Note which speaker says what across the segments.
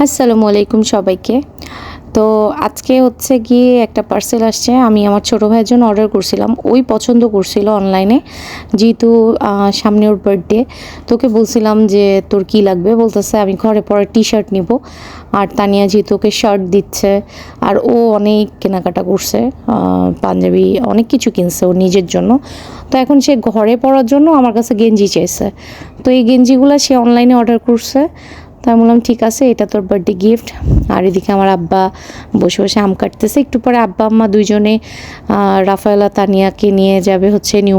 Speaker 1: আসসালামু আলাইকুম সবাইকে। তো আজকে হচ্ছে গিয়ে একটা পার্সেল আসছে। আমি আমার ছোট ভাইয়ের জন্য অর্ডার করছিলাম। ওই পছন্দ করছিল অনলাইনে। যেহেতু সামনে ওর বার্থডে, তোকে বলছিলাম যে তোর কি লাগবে? বলতেছে আমি ঘরে পরে টি-শার্ট নিব। আর তানিয়া যেহেতু ওকে শার্ট দিচ্ছে, আর ও অনেক কেনাকাটা করছে। পাঞ্জাবি অনেক কিছু কিনছে ওর নিজের জন্য। তো এখন সে ঘরে পরার জন্য আমার কাছে গেঞ্জি চাইছে। তো এই গেঞ্জিগুলো সে অনলাইনে অর্ডার করছে। তাই বললাম ঠিক আছে, এটা তোর বার্থডে গিফট। আর এদিকে আমার আব্বা বসে বসে আম কাটতেছে। একটু পরে আব্বা আম্মা দুইজনে রাফায়েলা তানিয়াকে নিয়ে যাবে হচ্ছে নিউ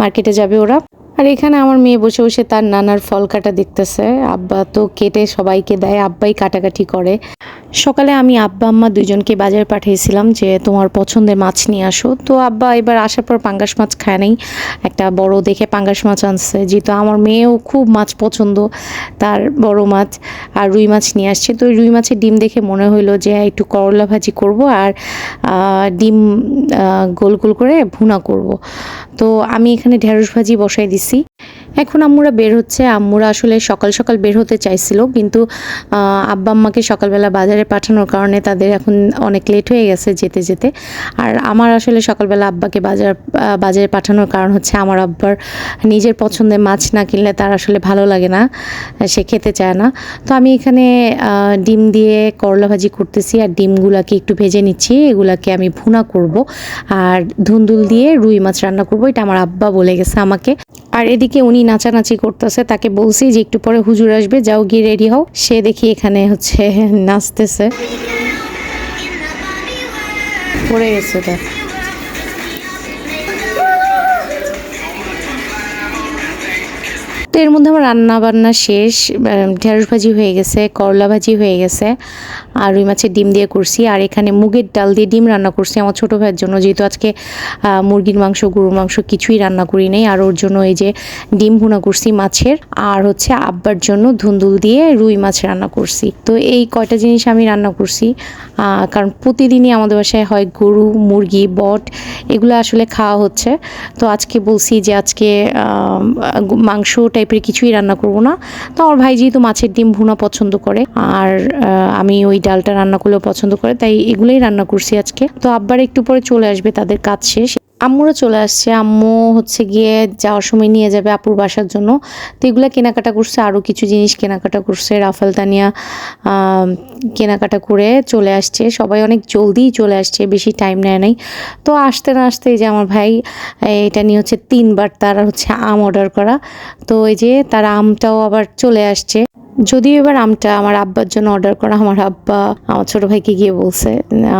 Speaker 1: মার্কেটে যাবে ওরা। আর এখানে আমার মেয়ে বসে বসে তার নানার ফল কাটা দেখতেছে। আব্বা তো কেটে সবাইকে দেয়, আব্বাই কাটাকাটি করে। সকালে আমি আব্বা আম্মা দুইজনকে বাজারে পাঠিয়েছিলাম যে তোমার পছন্দের মাছ নিয়ে আসো। তো আব্বা এবার আসার পর পাঙ্গাস মাছ খায় নাই, একটা বড় দেখে পাঙ্গাস মাছ আনছে। যেহেতু আমার মেয়েও খুব মাছ পছন্দ, তার বড় মাছ আর রুই মাছ নিয়ে আসছে। তো রুই মাছের ডিম দেখে মনে হইলো যে একটু করলা ভাজি করব আর ডিম গোল গোল করে ভুনা করব। তো আমি এখানে ঢেঁড়স ভাজি বসাই দিছি। এখন আম্মুরা বের হচ্ছে। আম্মুরা আসলে সকাল সকাল বের হতে চাইছিল, কিন্তু আব্বা আম্মাকে সকালবেলা বাজারে পাঠানোর কারণে তাদের এখন অনেক লেট হয়ে গেছে যেতে যেতে। আর আমার আসলে সকালবেলা আব্বাকে বাজারে পাঠানোর কারণ হচ্ছে আমার আব্বার নিজের পছন্দের মাছ না কিনলে তার আসলে ভালো লাগে না, সে খেতে চায় না। তো আমি এখানে ডিম দিয়ে করলা ভাজি করতেছি আর ডিমগুলাকে একটু ভেজে নিচ্ছি। এগুলাকে আমি ভুনা করব আর ধুন্দুল দিয়ে রুই মাছ রান্না করব, এটা আমার আব্বা বলে গেছে আমাকে। আর এদিকে উনি নাচানাচি করতেছে, তাকে বলছি যে একটু পরে হুজুর আসবে, যাও গিয়ে রেডি হও। সে দেখি এখানে হচ্ছে নাচতেছে, পড়ে গেছে ওটা। তো এর মধ্যে আমার রান্না বান্না শেষ। ঢেঁড়স ভাজি হয়ে গেছে, করলা ভাজি হয়ে গেছে, আর রুই মাছের ডিম দিয়ে করছি। আর এখানে মুগের ডাল দিয়ে ডিম রান্না করছি আমার ছোটো ভাইয়ের জন্য, যেহেতু আজকে মুরগির মাংস গরুর মাংস কিছুই রান্না করি নাই। আর ওর জন্য এই যে ডিম ভুনা করছি মাছের, আর হচ্ছে আব্বার জন্য ধুন্দুল দিয়ে রুই মাছ রান্না করছি। তো এই কয়টা জিনিস আমি রান্না করছি, কারণ প্রতিদিনই আমাদের বাসায় হয় গরু মুরগি বট, এগুলো আসলে খাওয়া হচ্ছে। তো আজকে বলছি যে আজকে মাংস টাইপের কিছুই রান্না করব না। তো আমার ভাই যেহেতু মাছের ডিম ভুনা পছন্দ করে, আর আমি ওই ডালটা রান্না করলেও পছন্দ করে, তাই এগুলোই রান্না করছি আজকে। তো আব্বার একটু পরে চলে আসবে, তাদের কাজ শেষ। আম্মুরা চলে আসছে। আম্মু হচ্ছে গিয়ে যাওয়ার সময় নিয়ে যাবে আপুর বাসার জন্য। তো এগুলো কেনাকাটা করছে, আরও কিছু জিনিস কেনাকাটা করছে। রাফাল তানিয়া কেনাকাটা করে চলে আসছে। সবাই অনেক জলদি চলে আসছে, বেশি টাইম নেয় নাই। তো আসতে না আসতে এই যে আমার ভাই এটা নিয়ে হচ্ছে 3বার তারা হচ্ছে আম অর্ডার করা। তো এই যে তারা আমটাও আবার চলে আসছে। যদিও এবার আমটা আমার আব্বার জন্য অর্ডার করা, আমার আব্বা আমার ছোট ভাইকে গিয়ে বলছে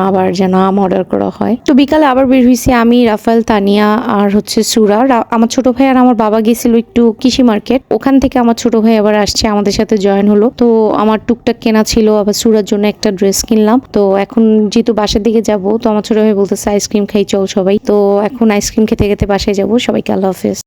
Speaker 1: আবার যেন আম অর্ডার করা হয়। তো বিকালে আবার বের হয়েছি আমি, রাফাল তানিয়া আর হচ্ছে সুরা। আমার ছোট ভাই আর আমার বাবা গেছিল একটু কৃষি মার্কেট, ওখান থেকে আমার ছোট ভাই আবার আসছে, আমাদের সাথে জয়েন হলো। তো আমার টুকটাক কেনা ছিল, আবার সুরার জন্য একটা ড্রেস কিনলাম। তো এখন যেহেতু বাসার দিকে যাব, তো আমার ছোট ভাই বলতেছে আইসক্রিম খাই চল সবাই। তো এখন আইসক্রিম খেতে খেতে বাসায় যাবো। সবাইকে আল্লাহ হাফেজ।